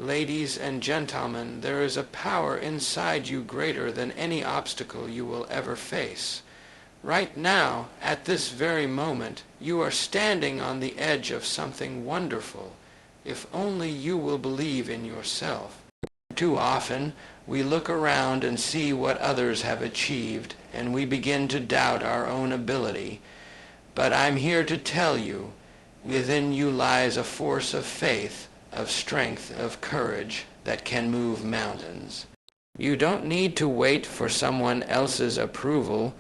Ladies and gentlemen, there is a power inside you greater than any obstacle you will ever face. Right now, at this very moment, you are standing on the edge of something wonderful, if only you will believe in yourself. Too often, we look around and see what others have achieved, and we begin to doubt our own ability. But I'm here to tell you, within you lies a force of faith, of strength, of courage that can move mountains. You don't need to wait for someone else's approval.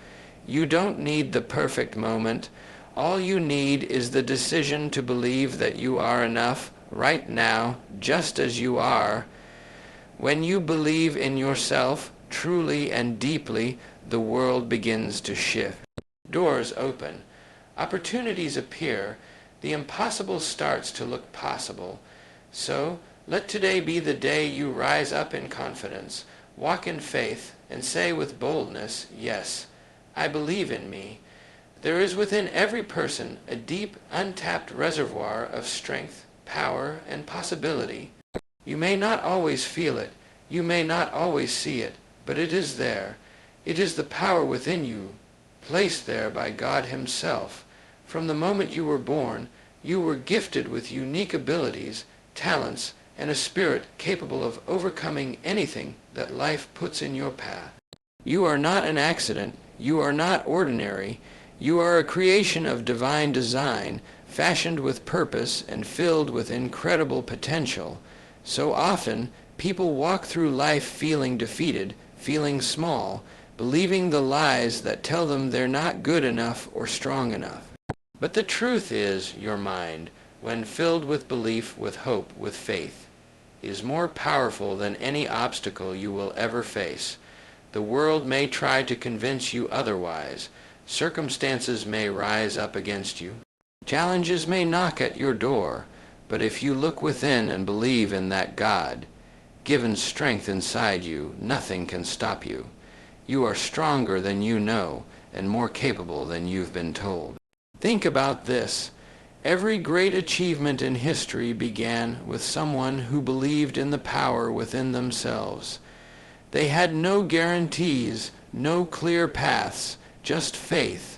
You don't need the perfect moment. All you need is the decision to believe that you are enough right now, just as you are. When you believe in yourself truly and deeply, the world begins to shift. Doors open. Opportunities appear. The impossible starts to look possible. So, let today be the day you rise up in confidence, walk in faith, and say with boldness, "Yes, I believe in me." There is within every person a deep, untapped reservoir of strength, power, and possibility. You may not always feel it, you may not always see it, but it is there. It is the power within you, placed there by God Himself. From the moment you were born, you were gifted with unique abilities, talents, and a spirit capable of overcoming anything that life puts in your path. You are not an accident. You are not ordinary. You are a creation of divine design, fashioned with purpose and filled with incredible potential. So often, people walk through life feeling defeated, feeling small, believing the lies that tell them they're not good enough or strong enough. But the truth is, your mind, when filled with belief, with hope, with faith, is more powerful than any obstacle you will ever face. The world may try to convince you otherwise. Circumstances may rise up against you. Challenges may knock at your door. But if you look within and believe in that God-given strength inside you, nothing can stop you. You are stronger than you know and more capable than you've been told. Think about this. Every great achievement in history began with someone who believed in the power within themselves. They had no guarantees, no clear paths, just faith.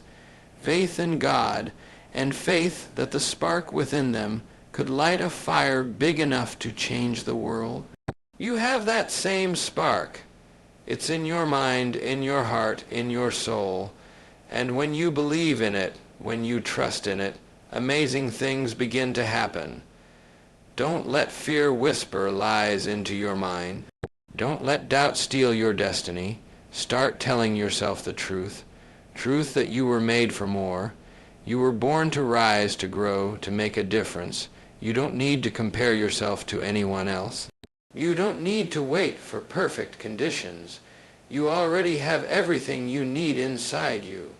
Faith in God, and faith that the spark within them could light a fire big enough to change the world. You have that same spark. It's in your mind, in your heart, in your soul. And when you believe in it, when you trust in it, amazing things begin to happen. Don't let fear whisper lies into your mind. Don't let doubt steal your destiny. Start telling yourself the truth. Truth that you were made for more. You were born to rise, to grow, to make a difference. You don't need to compare yourself to anyone else. You don't need to wait for perfect conditions. You already have everything you need inside you.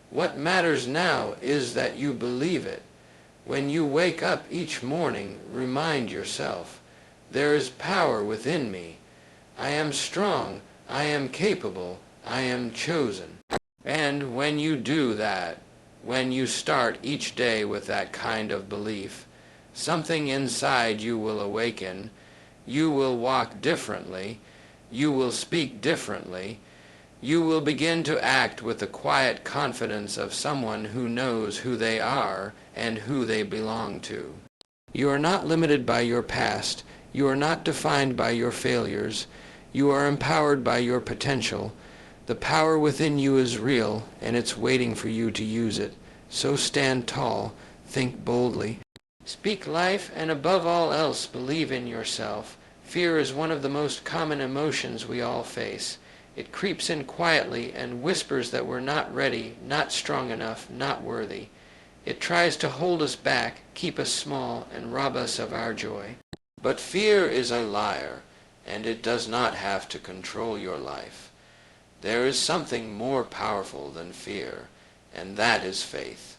What matters now is that you believe it. When you wake up each morning, remind yourself, there is power within me. I am strong. I am capable. I am chosen. And when you do that, when you start each day with that kind of belief, something inside you will awaken. You will walk differently. You will speak differently. You will begin to act with the quiet confidence of someone who knows who they are and who they belong to. You are not limited by your past. You are not defined by your failures. You are empowered by your potential. The power within you is real, and it's waiting for you to use it. So stand tall, think boldly. Speak life, and above all else, believe in yourself. Fear is one of the most common emotions we all face. It creeps in quietly and whispers that we're not ready, not strong enough, not worthy. It tries to hold us back, keep us small, and rob us of our joy. But fear is a liar, and it does not have to control your life. There is something more powerful than fear, and that is faith.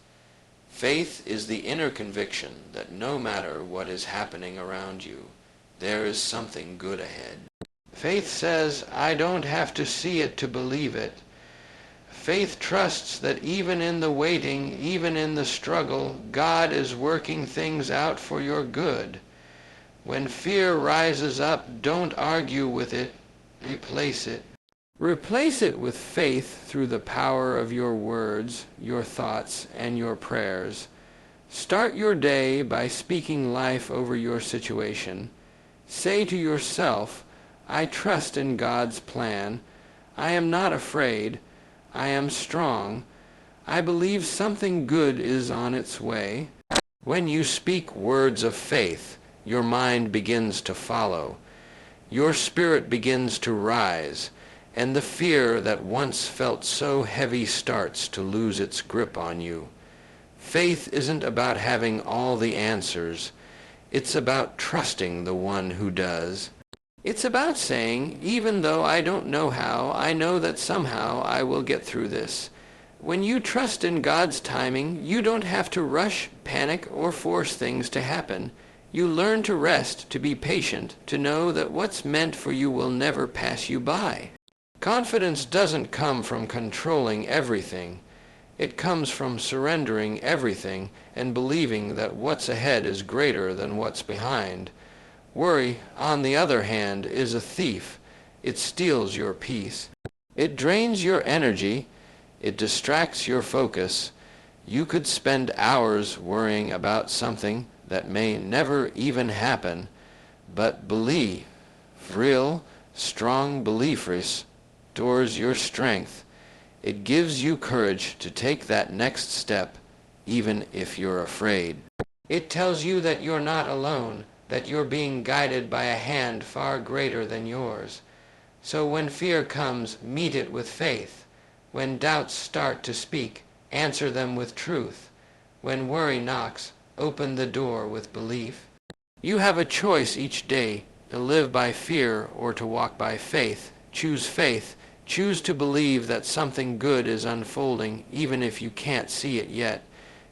Faith is the inner conviction that no matter what is happening around you, there is something good ahead. Faith says, I don't have to see it to believe it. Faith trusts that even in the waiting, even in the struggle, God is working things out for your good. When fear rises up, don't argue with it. Replace it. Replace it with faith through the power of your words, your thoughts, and your prayers. Start your day by speaking life over your situation. Say to yourself, I trust in God's plan. I am not afraid. I am strong. I believe something good is on its way. When you speak words of faith, your mind begins to follow. Your spirit begins to rise, and the fear that once felt so heavy starts to lose its grip on you. Faith isn't about having all the answers. It's about trusting the one who does. It's about saying, even though I don't know how, I know that somehow I will get through this. When you trust in God's timing, you don't have to rush, panic, or force things to happen. You learn to rest, to be patient, to know that what's meant for you will never pass you by. Confidence doesn't come from controlling everything. It comes from surrendering everything and believing that what's ahead is greater than what's behind. Worry, on the other hand, is a thief. It steals your peace. It drains your energy. It distracts your focus. You could spend hours worrying about something that may never even happen, but believe, real, strong belief restores your strength. It gives you courage to take that next step, even if you're afraid. It tells you that you're not alone, that you're being guided by a hand far greater than yours. So when fear comes, meet it with faith. When doubts start to speak, answer them with truth. When worry knocks, open the door with belief. You have a choice each day to live by fear or to walk by faith. Choose faith. Choose to believe that something good is unfolding even if you can't see it yet.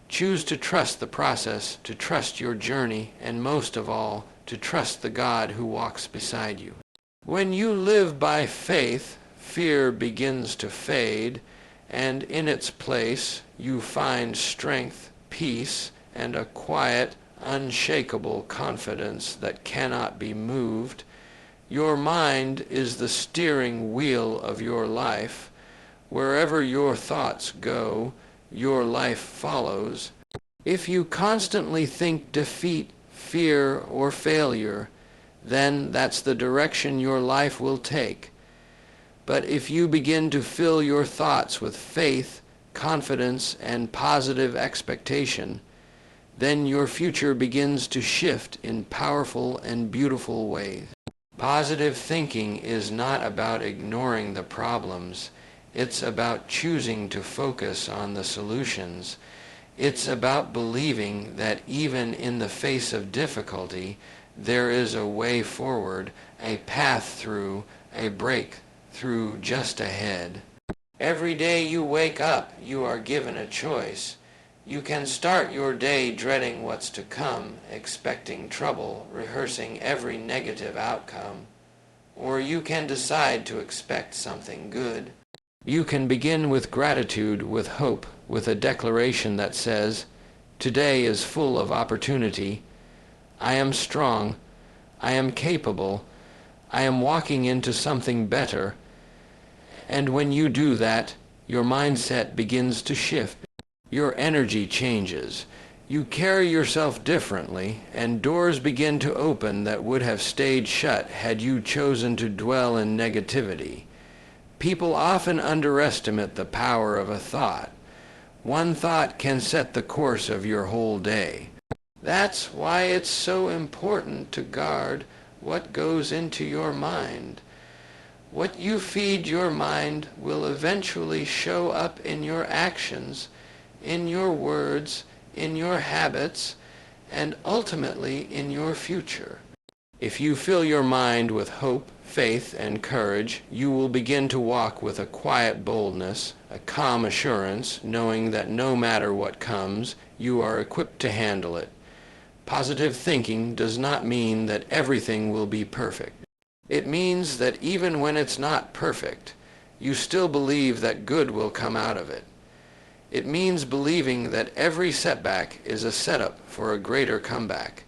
Choose to trust the process, to trust your journey, and most of all, to trust the God who walks beside you. When you live by faith, fear begins to fade, and in its place you find strength, peace, and a quiet, unshakable confidence that cannot be moved. Your mind is the steering wheel of your life. Wherever your thoughts go, your life follows. If you constantly think defeat, fear, or failure, then that's the direction your life will take. But if you begin to fill your thoughts with faith, confidence, and positive expectation, then your future begins to shift in powerful and beautiful ways. Positive thinking is not about ignoring the problems. It's about choosing to focus on the solutions. It's about believing that even in the face of difficulty, there is a way forward, a path through, a breakthrough just ahead. Every day you wake up, you are given a choice. You can start your day dreading what's to come, expecting trouble, rehearsing every negative outcome. Or you can decide to expect something good. You can begin with gratitude, with hope, with a declaration that says, today is full of opportunity. I am strong. I am capable. I am walking into something better. And when you do that, your mindset begins to shift. Your energy changes. You carry yourself differently, and doors begin to open that would have stayed shut had you chosen to dwell in negativity. People often underestimate the power of a thought. One thought can set the course of your whole day. That's why it's so important to guard what goes into your mind. What you feed your mind will eventually show up in your actions, in your words, in your habits, and ultimately in your future. If you fill your mind with hope, faith, and courage, you will begin to walk with a quiet boldness, a calm assurance, knowing that no matter what comes, you are equipped to handle it. Positive thinking does not mean that everything will be perfect. It means that even when it's not perfect, you still believe that good will come out of it. It means believing that every setback is a setup for a greater comeback.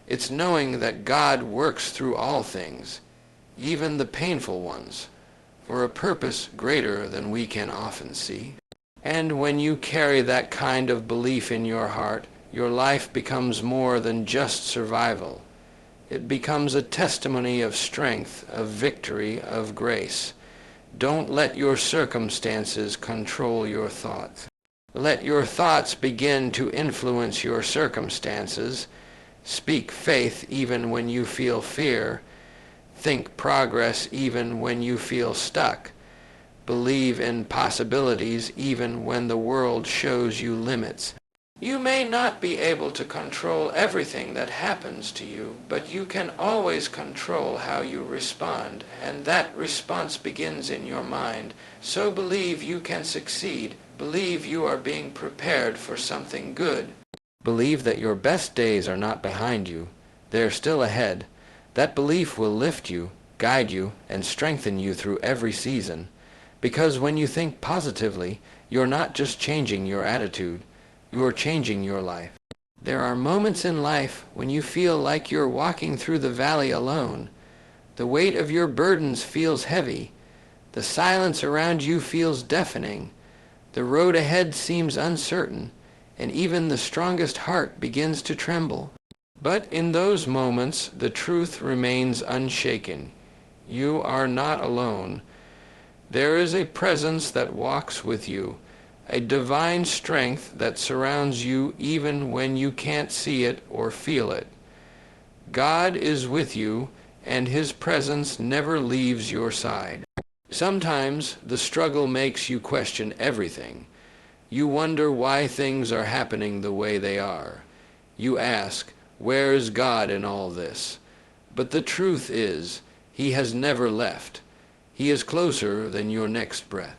It's knowing that God works through all things, even the painful ones, for a purpose greater than we can often see. And when you carry that kind of belief in your heart, your life becomes more than just survival. It becomes a testimony of strength, of victory, of grace. Don't let your circumstances control your thoughts. Let your thoughts begin to influence your circumstances. Speak faith even when you feel fear. Think progress even when you feel stuck. Believe in possibilities even when the world shows you limits. You may not be able to control everything that happens to you, but you can always control how you respond, and that response begins in your mind. So believe you can succeed. Believe you are being prepared for something good. Believe that your best days are not behind you. They're still ahead. That belief will lift you, guide you, and strengthen you through every season. Because when you think positively, you're not just changing your attitude, you're changing your life. There are moments in life when you feel like you're walking through the valley alone. The weight of your burdens feels heavy. The silence around you feels deafening. The road ahead seems uncertain, and even the strongest heart begins to tremble. But in those moments, the truth remains unshaken. You are not alone. There is a presence that walks with you, a divine strength that surrounds you even when you can't see it or feel it. God is with you, and His presence never leaves your side. Sometimes the struggle makes you question everything. You wonder why things are happening the way they are. You ask, where is God in all this? But the truth is, He has never left. He is closer than your next breath.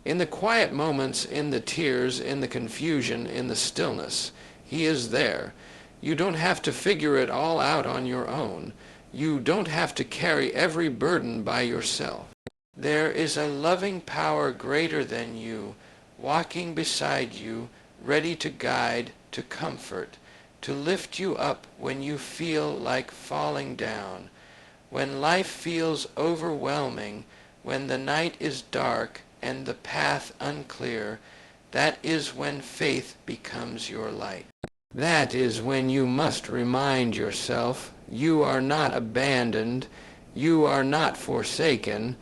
In the quiet moments, in the tears, in the confusion, in the stillness, He is there. You don't have to figure it all out on your own. You don't have to carry every burden by yourself. There is a loving power greater than you, walking beside you, ready to guide, to comfort, to lift you up when you feel like falling down. When life feels overwhelming, when the night is dark and the path unclear, that is when faith becomes your light. That is when you must remind yourself you are not abandoned, you are not forsaken.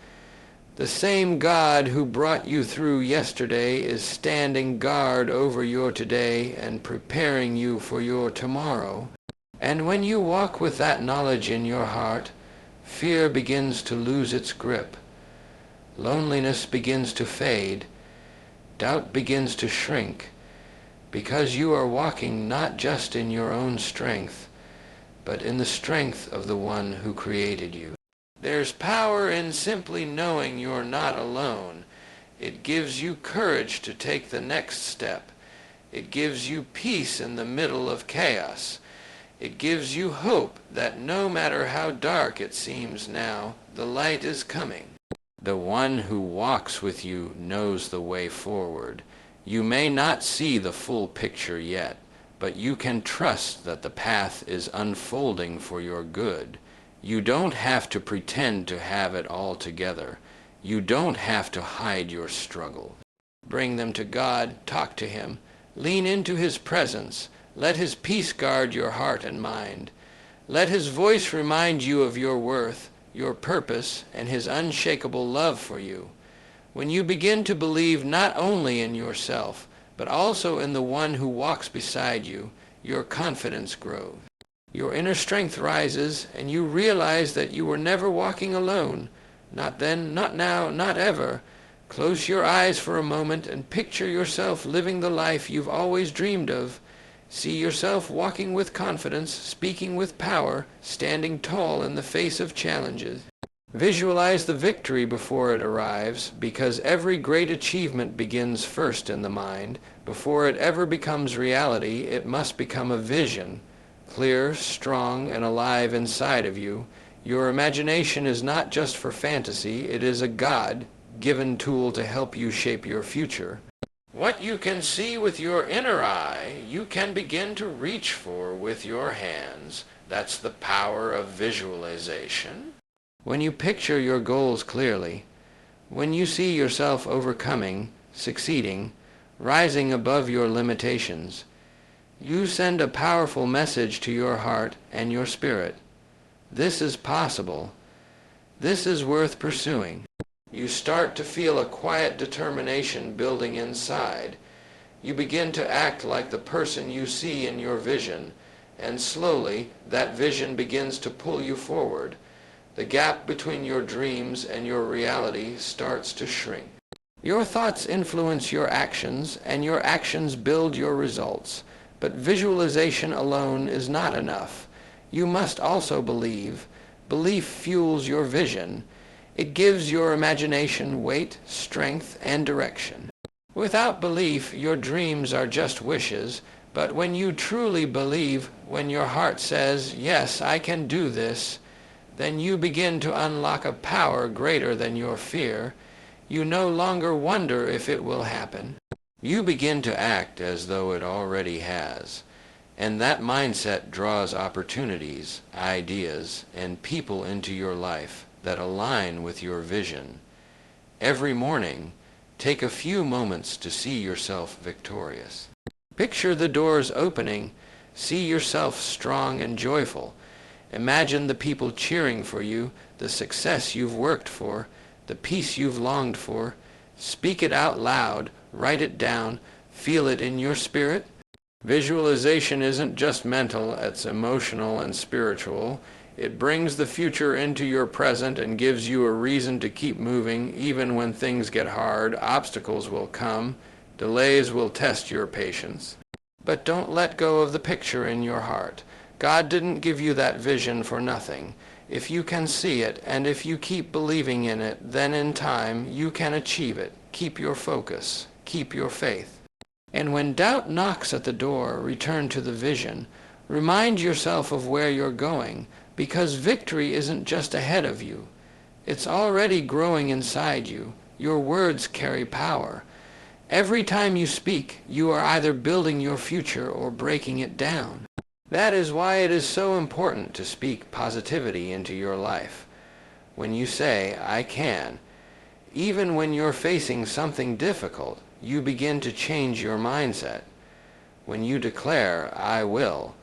The same God who brought you through yesterday is standing guard over your today and preparing you for your tomorrow. And when you walk with that knowledge in your heart, fear begins to lose its grip. Loneliness begins to fade. Doubt begins to shrink, because you are walking not just in your own strength, but in the strength of the one who created you. There's power in simply knowing you're not alone. It gives you courage to take the next step. It gives you peace in the middle of chaos. It gives you hope that no matter how dark it seems now, the light is coming. The one who walks with you knows the way forward. You may not see the full picture yet, but you can trust that the path is unfolding for your good. You don't have to pretend to have it all together. You don't have to hide your struggle. Bring them to God, talk to Him, lean into His presence. Let His peace guard your heart and mind. Let His voice remind you of your worth, your purpose, and His unshakable love for you. When you begin to believe not only in yourself, but also in the one who walks beside you, your confidence grows. Your inner strength rises, and you realize that you were never walking alone. Not then, not now, not ever. Close your eyes for a moment and picture yourself living the life you've always dreamed of. See yourself walking with confidence, speaking with power, standing tall in the face of challenges. Visualize the victory before it arrives, because every great achievement begins first in the mind. Before it ever becomes reality, it must become a vision. Clear, strong, and alive inside of you. Your imagination is not just for fantasy, it is a God-given tool to help you shape your future. What you can see with your inner eye, you can begin to reach for with your hands. That's the power of visualization. When you picture your goals clearly, when you see yourself overcoming, succeeding, rising above your limitations, you send a powerful message to your heart and your spirit. This is possible. This is worth pursuing. You start to feel a quiet determination building inside. You begin to act like the person you see in your vision, and slowly that vision begins to pull you forward. The gap between your dreams and your reality starts to shrink. Your thoughts influence your actions, and your actions build your results. But visualization alone is not enough. You must also believe. Belief fuels your vision. It gives your imagination weight, strength, and direction. Without belief, your dreams are just wishes, but when you truly believe, when your heart says, "Yes, I can do this," then you begin to unlock a power greater than your fear. You no longer wonder if it will happen. You begin to act as though it already has. And that mindset draws opportunities, ideas, and people into your life that align with your vision. Every morning, take a few moments to see yourself victorious. Picture the doors opening. See yourself strong and joyful. Imagine the people cheering for you, the success you've worked for, the peace you've longed for. Speak it out loud. Write it down. Feel it in your spirit. Visualization isn't just mental, it's emotional and spiritual. It brings the future into your present and gives you a reason to keep moving. Even when things get hard, obstacles will come. Delays will test your patience. But don't let go of the picture in your heart. God didn't give you that vision for nothing. If you can see it, and if you keep believing in it, then in time you can achieve it. Keep your focus. Keep your faith. And when doubt knocks at the door, return to the vision. Remind yourself of where you're going, because victory isn't just ahead of you. It's already growing inside you. Your words carry power. Every time you speak, you are either building your future or breaking it down. That is why it is so important to speak positivity into your life. When you say, "I can," even when you're facing something difficult, you begin to change your mindset. When you declare, "I will,"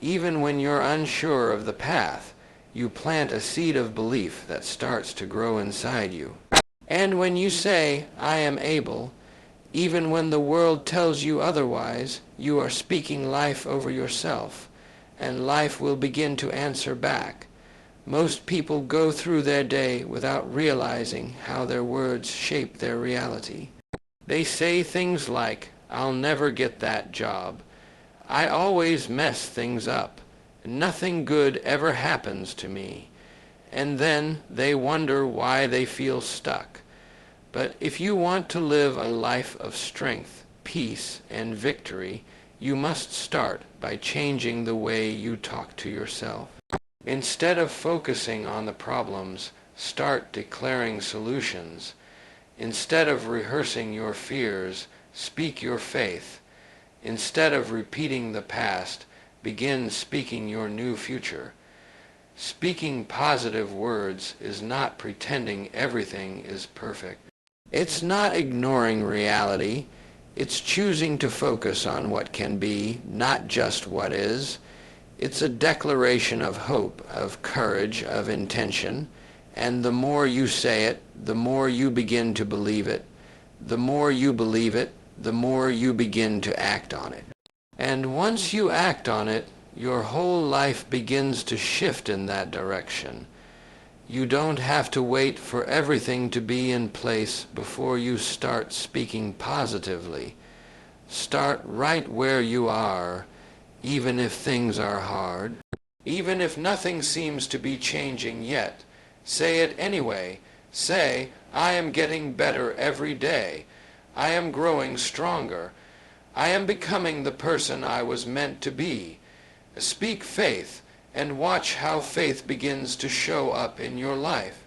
even when you're unsure of the path, you plant a seed of belief that starts to grow inside you. And when you say, "I am able," even when the world tells you otherwise, you are speaking life over yourself, and life will begin to answer back. Most people go through their day without realizing how their words shape their reality. They say things like, "I'll never get that job," "I always mess things up," "Nothing good ever happens to me," and then they wonder why they feel stuck. But if you want to live a life of strength, peace, and victory, you must start by changing the way you talk to yourself. Instead of focusing on the problems, start declaring solutions. Instead of rehearsing your fears, speak your faith. Instead of repeating the past, begin speaking your new future. Speaking positive words is not pretending everything is perfect. It's not ignoring reality. It's choosing to focus on what can be, not just what is. It's a declaration of hope, of courage, of intention. And the more you say it, the more you begin to believe it. The more you believe it, the more you begin to act on it. And once you act on it, your whole life begins to shift in that direction. You don't have to wait for everything to be in place before you start speaking positively. Start right where you are, even if things are hard. Even if nothing seems to be changing yet, say it anyway. Say, "I am getting better every day. I am growing stronger. I am becoming the person I was meant to be." Speak faith, and watch how faith begins to show up in your life.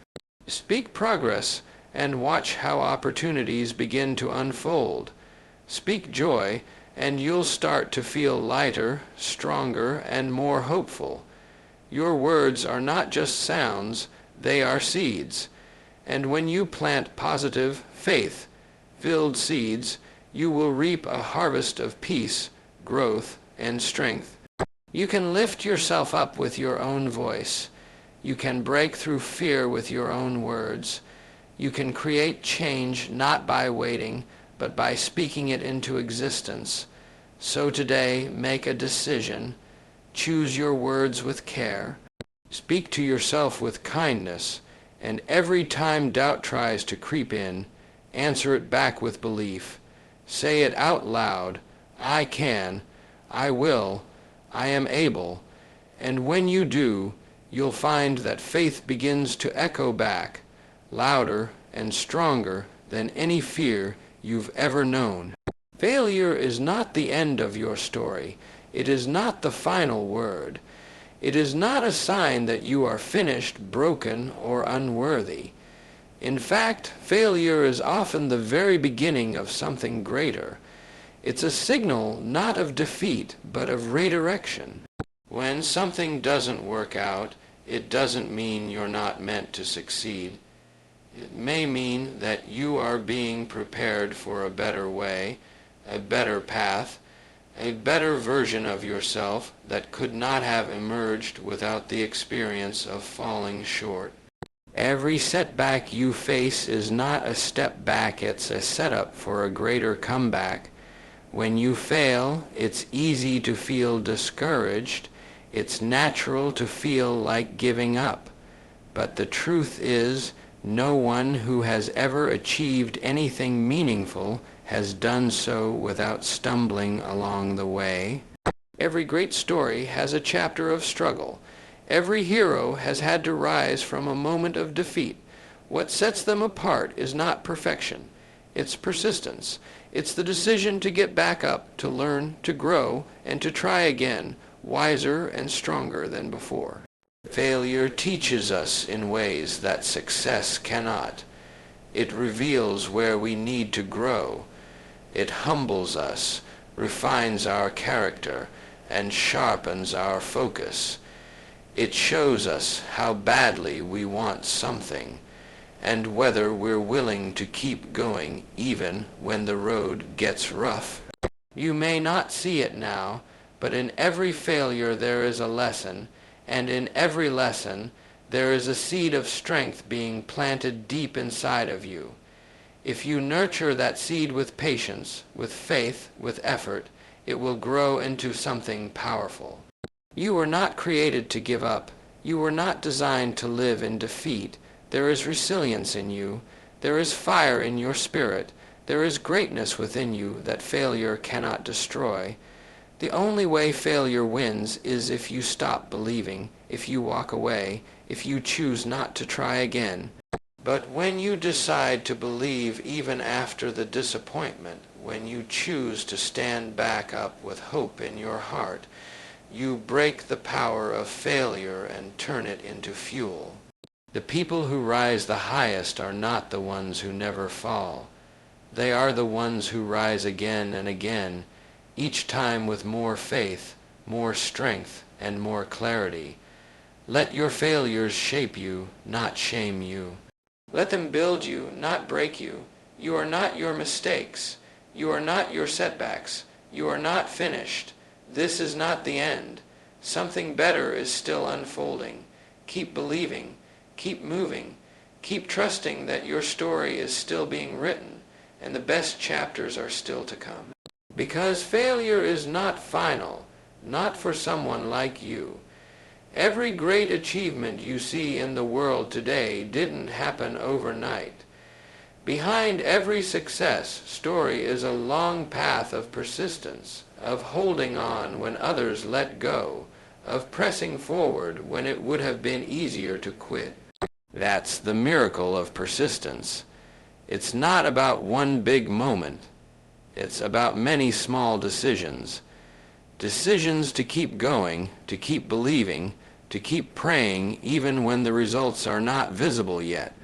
Speak progress, and watch how opportunities begin to unfold. Speak joy, and you'll start to feel lighter, stronger, and more hopeful. Your words are not just sounds, they are seeds. And when you plant positive, faith-filled seeds, you will reap a harvest of peace, growth, and strength. You can lift yourself up with your own voice. You can break through fear with your own words. You can create change not by waiting, but by speaking it into existence. So today, make a decision. Choose your words with care. Speak to yourself with kindness, and every time doubt tries to creep in, answer it back with belief. Say it out loud, I can, I will, I am able, and when you do, you'll find that faith begins to echo back, louder and stronger than any fear you've ever known. Failure is not the end of your story. It is not the final word. It is not a sign that you are finished, broken, or unworthy. In fact, failure is often the very beginning of something greater. It's a signal not of defeat, but of redirection. When something doesn't work out, it doesn't mean you're not meant to succeed. It may mean that you are being prepared for a better way, a better path, a better version of yourself that could not have emerged without the experience of falling short. Every setback you face is not a step back, it's a setup for a greater comeback. When you fail, it's easy to feel discouraged. It's natural to feel like giving up. But the truth is, no one who has ever achieved anything meaningful has done so without stumbling along the way. Every great story has a chapter of struggle. Every hero has had to rise from a moment of defeat. What sets them apart is not perfection. It's persistence. It's the decision to get back up, to learn, to grow, and to try again, wiser and stronger than before. Failure teaches us in ways that success cannot. It reveals where we need to grow. It humbles us, refines our character, and sharpens our focus. It shows us how badly we want something, and whether we're willing to keep going even when the road gets rough. You may not see it now, but in every failure there is a lesson, and in every lesson there is a seed of strength being planted deep inside of you. If you nurture that seed with patience, with faith, with effort, it will grow into something powerful. You were not created to give up. You were not designed to live in defeat. There is resilience in you. There is fire in your spirit. There is greatness within you that failure cannot destroy. The only way failure wins is if you stop believing, if you walk away, if you choose not to try again. But when you decide to believe even after the disappointment, when you choose to stand back up with hope in your heart, you break the power of failure and turn it into fuel. The people who rise the highest are not the ones who never fall. They are the ones who rise again and again, each time with more faith, more strength, and more clarity. Let your failures shape you, not shame you. Let them build you, not break you. You are not your mistakes. You are not your setbacks. You are not finished. This is not the end. Something better is still unfolding. Keep believing. Keep moving. Keep trusting that your story is still being written and the best chapters are still to come. Because failure is not final, not for someone like you. Every great achievement you see in the world today didn't happen overnight. Behind every success story is a long path of persistence, of holding on when others let go, of pressing forward when it would have been easier to quit. That's the miracle of persistence. It's not about one big moment. It's about many small decisions. Decisions to keep going, to keep believing, to keep praying even when the results are not visible yet.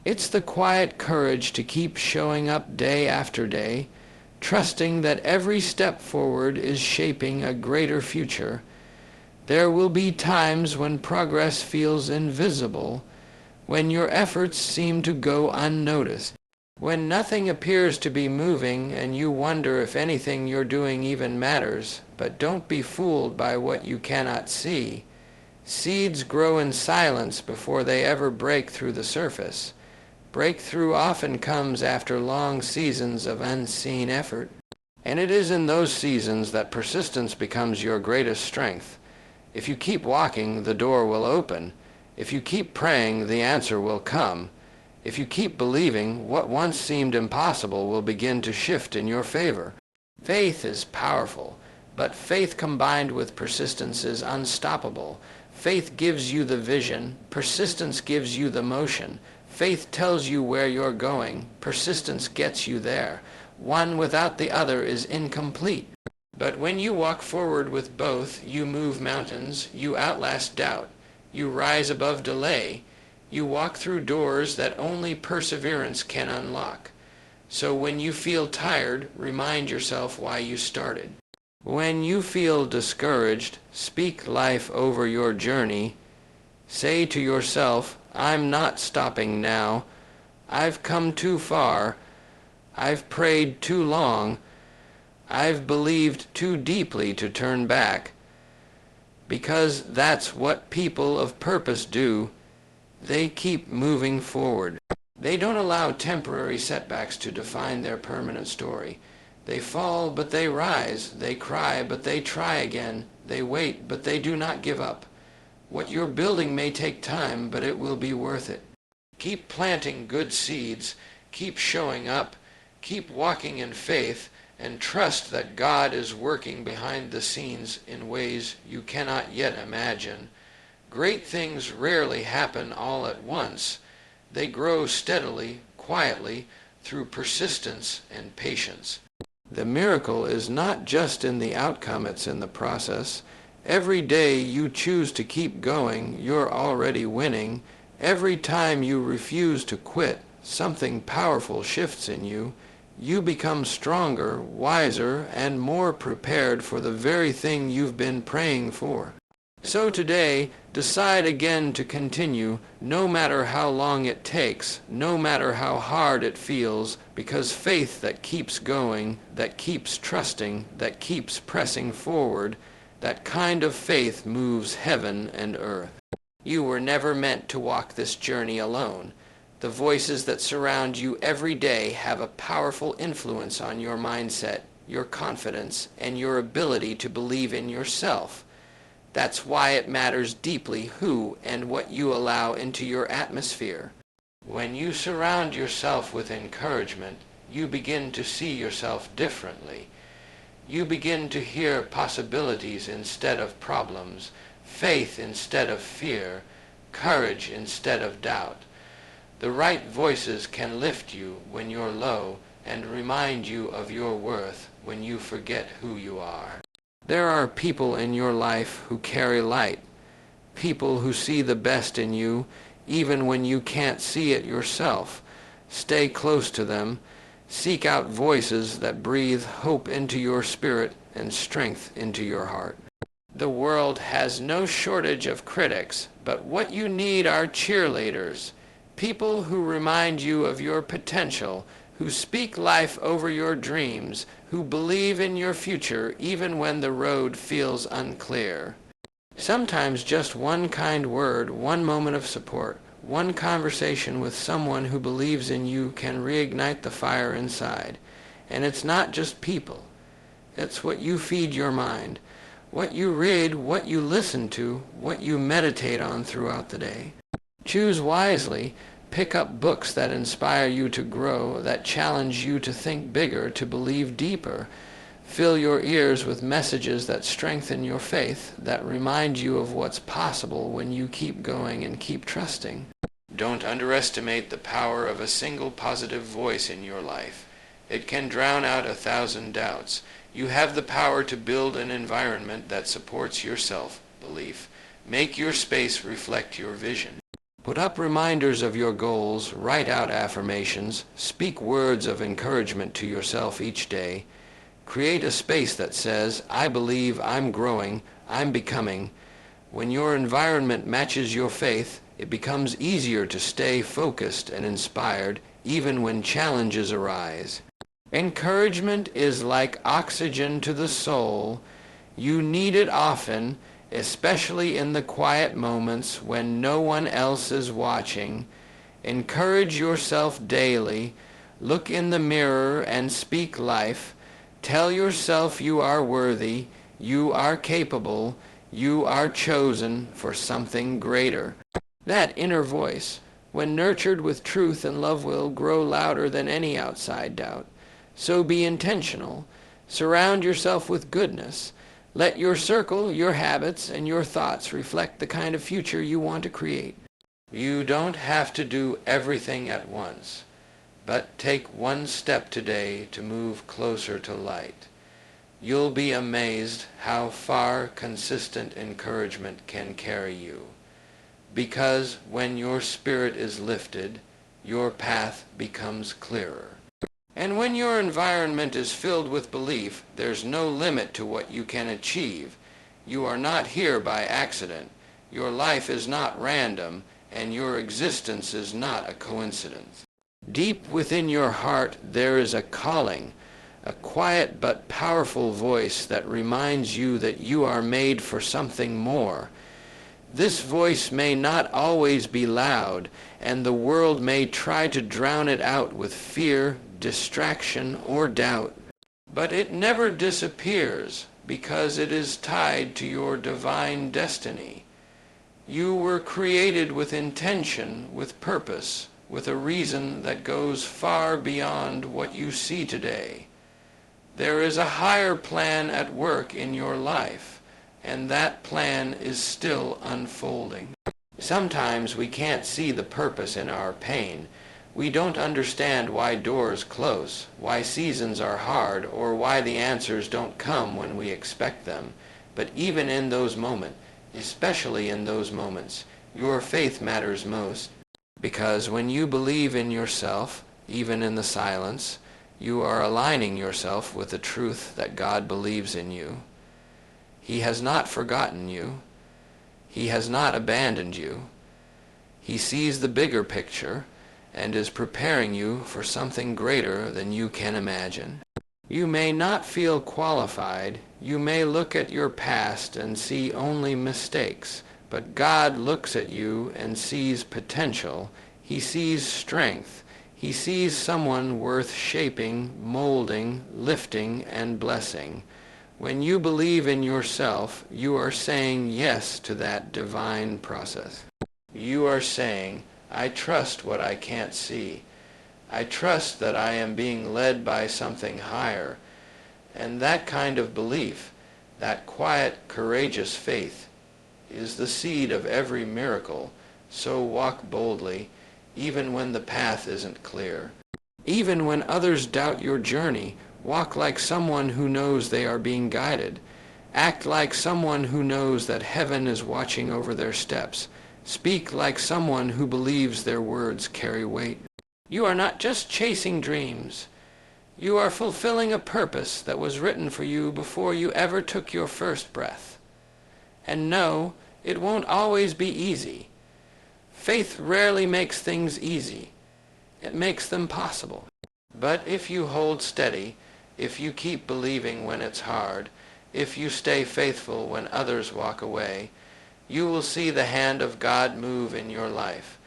It's the quiet courage to keep showing up day after day, trusting that every step forward is shaping a greater future. There will be times when progress feels invisible, when your efforts seem to go unnoticed, when nothing appears to be moving and you wonder if anything you're doing even matters. But don't be fooled by what you cannot see. Seeds grow in silence before they ever break through the surface. Breakthrough often comes after long seasons of unseen effort. And it is in those seasons that persistence becomes your greatest strength. If you keep walking, the door will open. If you keep praying, the answer will come. If you keep believing, what once seemed impossible will begin to shift in your favor. Faith is powerful, but faith combined with persistence is unstoppable. Faith gives you the vision. Persistence gives you the motion. Faith tells you where you're going. Persistence gets you there. One without the other is incomplete. But when you walk forward with both, you move mountains, you outlast doubt, you rise above delay, you walk through doors that only perseverance can unlock. So when you feel tired, remind yourself why you started. When you feel discouraged, speak life over your journey. Say to yourself, I'm not stopping now. I've come too far. I've prayed too long. I've believed too deeply to turn back. Because that's what people of purpose do. They keep moving forward. They don't allow temporary setbacks to define their permanent story. They fall, but they rise. They cry, but they try again. They wait, but they do not give up. What you're building may take time, but it will be worth it. Keep planting good seeds. Keep showing up. Keep walking in faith, and trust that God is working behind the scenes in ways you cannot yet imagine. Great things rarely happen all at once. They grow steadily, quietly, through persistence and patience. The miracle is not just in the outcome, it's in the process. Every day you choose to keep going, you're already winning. Every time you refuse to quit, something powerful shifts in you. You become stronger, wiser, and more prepared for the very thing you've been praying for. So today, decide again to continue, no matter how long it takes, no matter how hard it feels, because faith that keeps going, that keeps trusting, that keeps pressing forward, that kind of faith moves heaven and earth. You were never meant to walk this journey alone. The voices that surround you every day have a powerful influence on your mindset, your confidence, and your ability to believe in yourself. That's why it matters deeply who and what you allow into your atmosphere. When you surround yourself with encouragement, you begin to see yourself differently. You begin to hear possibilities instead of problems, faith instead of fear, courage instead of doubt. The right voices can lift you when you're low and remind you of your worth when you forget who you are. There are people in your life who carry light, people who see the best in you even when you can't see it yourself. Stay close to them. Seek out voices that breathe hope into your spirit and strength into your heart. The world has no shortage of critics, but what you need are cheerleaders. People who remind you of your potential, who speak life over your dreams, who believe in your future even when the road feels unclear. Sometimes just one kind word, one moment of support, one conversation with someone who believes in you can reignite the fire inside. And it's not just people. It's what you feed your mind, what you read, what you listen to, what you meditate on throughout the day. Choose wisely. Pick up books that inspire you to grow, that challenge you to think bigger, to believe deeper. Fill your ears with messages that strengthen your faith, that remind you of what's possible when you keep going and keep trusting. Don't underestimate the power of a single positive voice in your life. It can drown out 1,000 doubts. You have the power to build an environment that supports your self-belief. Make your space reflect your vision. Put up reminders of your goals, write out affirmations, speak words of encouragement to yourself each day. Create a space that says, I believe, I'm growing, I'm becoming. When your environment matches your faith, it becomes easier to stay focused and inspired even when challenges arise. Encouragement is like oxygen to the soul. You need it often, especially in the quiet moments when no one else is watching. Encourage yourself daily. Look in the mirror and speak life. Tell yourself you are worthy, you are capable, you are chosen for something greater. That inner voice, when nurtured with truth and love, will grow louder than any outside doubt. So be intentional. Surround yourself with goodness. Let your circle, your habits, and your thoughts reflect the kind of future you want to create. You don't have to do everything at once, but take one step today to move closer to light. You'll be amazed how far consistent encouragement can carry you. Because when your spirit is lifted, your path becomes clearer. And when your environment is filled with belief, there's no limit to what you can achieve. You are not here by accident. Your life is not random, and your existence is not a coincidence. Deep within your heart there is a calling, a quiet but powerful voice that reminds you that you are made for something more. This voice may not always be loud, and the world may try to drown it out with fear, distraction, or doubt. But it never disappears because it is tied to your divine destiny. You were created with intention, with purpose, with a reason that goes far beyond what you see today. There is a higher plan at work in your life, and that plan is still unfolding. Sometimes we can't see the purpose in our pain. We don't understand why doors close, why seasons are hard, or why the answers don't come when we expect them. But even in those moments, especially in those moments, your faith matters most. Because when you believe in yourself, even in the silence, you are aligning yourself with the truth that God believes in you. He has not forgotten you. He has not abandoned you. He sees the bigger picture and is preparing you for something greater than you can imagine. You may not feel qualified. You may look at your past and see only mistakes. But God looks at you and sees potential. He sees strength. He sees someone worth shaping, molding, lifting, and blessing. When you believe in yourself, you are saying yes to that divine process. You are saying, I trust what I can't see. I trust that I am being led by something higher. And that kind of belief, that quiet, courageous faith, is the seed of every miracle. So walk boldly, even when the path isn't clear. Even when others doubt your journey, walk like someone who knows they are being guided. Act like someone who knows that heaven is watching over their steps. Speak like someone who believes their words carry weight. You are not just chasing dreams. You are fulfilling a purpose that was written for you before you ever took your first breath. And no, it won't always be easy. Faith rarely makes things easy. It makes them possible. But if you hold steady, if you keep believing when it's hard, if you stay faithful when others walk away, you will see the hand of God move in your life.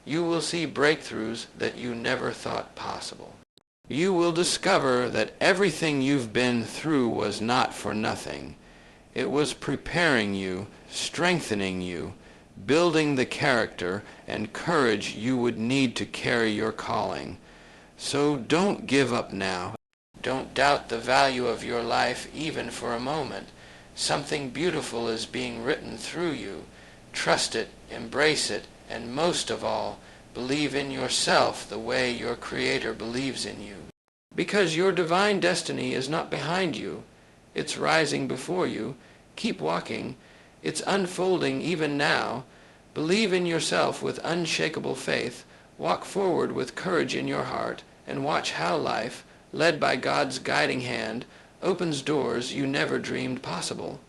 You will see breakthroughs that you never thought possible. You will discover that everything you've been through was not for nothing. It was preparing you, strengthening you, building the character and courage you would need to carry your calling. So don't give up now. Don't doubt the value of your life even for a moment. Something beautiful is being written through you. Trust it, embrace it, and most of all, believe in yourself the way your Creator believes in you. Because your divine destiny is not behind you. It's rising before you. Keep walking. It's unfolding even now. Believe in yourself with unshakable faith. Walk forward with courage in your heart, and watch how life, led by God's guiding hand, opens doors you never dreamed possible.